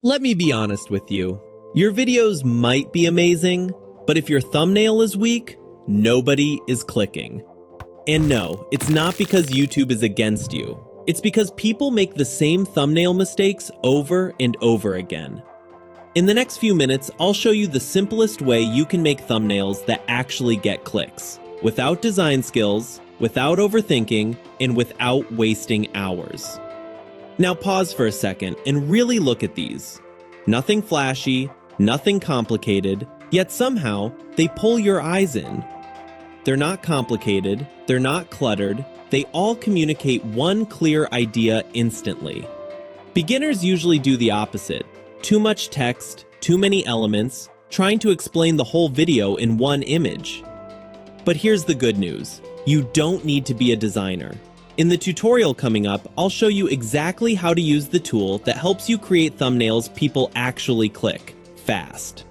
Let me be honest with you. Your videos might be amazing, but if your thumbnail is weak, nobody is clicking. And no, it's not because YouTube is against you. It's because people make the same thumbnail mistakes over and over again. In the next few minutes, I'll show you the simplest way you can make thumbnails that actually get clicks, without design skills, without overthinking, and without wasting hours. Now pause for a second and really look at these. Nothing flashy, nothing complicated, yet somehow they pull your eyes in. They're not complicated, they're not cluttered, they all communicate one clear idea instantly. Beginners usually do the opposite. Too much text, too many elements, trying to explain the whole video in one image. But here's the good news. You don't need to be a designer. In the tutorial coming up, I'll show you exactly how to use the tool that helps you create thumbnails people actually click, fast.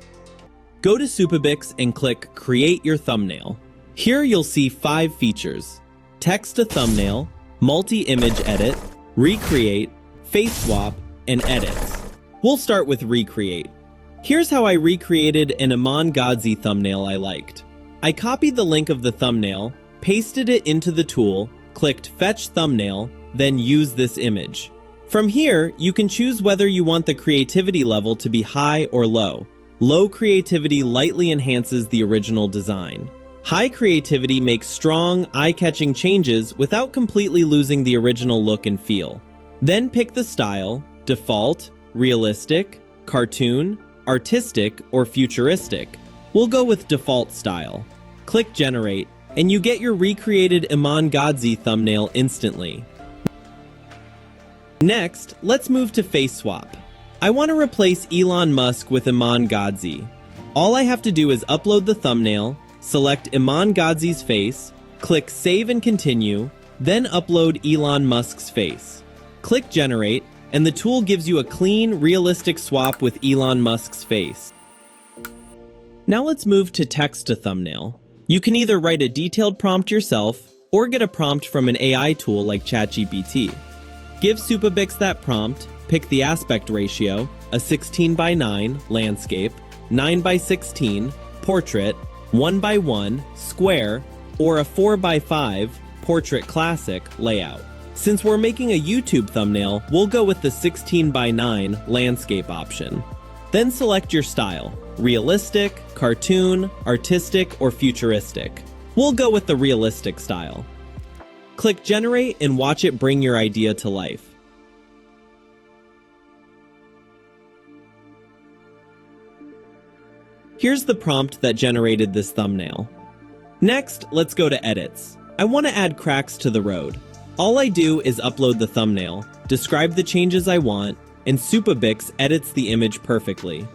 Go to Supabix and click Create Your Thumbnail. Here you'll see 5 features: text to thumbnail, multi-image edit, recreate, face swap, and edits. We'll start with recreate. Here's how I recreated an Iman Gadzhi thumbnail I liked. I copied the link of the thumbnail, pasted it into the tool, clicked Fetch Thumbnail, then use this image. From here, you can choose whether you want the creativity level to be high or low. Low creativity lightly enhances the original design. High creativity makes strong, eye-catching changes without completely losing the original look and feel. Then pick the style: default, realistic, cartoon, artistic, or futuristic. We'll go with default style. Click Generate, and you get your recreated Iman Gadzhi thumbnail instantly. Next, let's move to face swap. I want to replace Elon Musk with Iman Gadzhi. All I have to do is upload the thumbnail, select Iman Gadzhi's face, click Save and Continue, then upload Elon Musk's face. Click Generate, and the tool gives you a clean, realistic swap with Elon Musk's face. Now let's move to text to thumbnail. You can either write a detailed prompt yourself or get a prompt from an AI tool like ChatGPT. Give Supabix that prompt, pick the aspect ratio, a 16:9 landscape, 9:16 portrait, 1:1 square, or a 4:5 portrait classic layout. Since we're making a YouTube thumbnail, we'll go with the 16:9 landscape option. Then select your style: realistic, cartoon, artistic, or futuristic. We'll go with the realistic style. Click Generate and watch it bring your idea to life. Here's the prompt that generated this thumbnail. Next, let's go to Edits. I want to add cracks to the road. All I do is upload the thumbnail, describe the changes I want, and Supabix edits the image perfectly.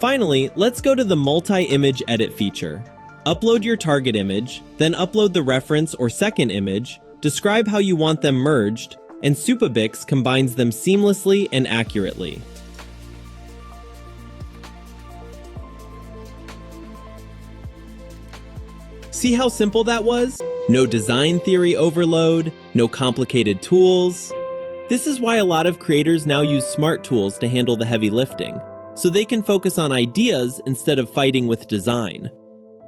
Finally, let's go to the multi-image edit feature. Upload your target image, then upload the reference or second image, describe how you want them merged, and Supabix combines them seamlessly and accurately. See how simple that was? No design theory overload, no complicated tools. This is why a lot of creators now use smart tools to handle the heavy lifting, so they can focus on ideas instead of fighting with design.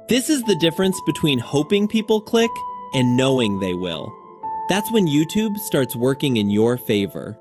This is the difference between hoping people click and knowing they will. That's when YouTube starts working in your favor.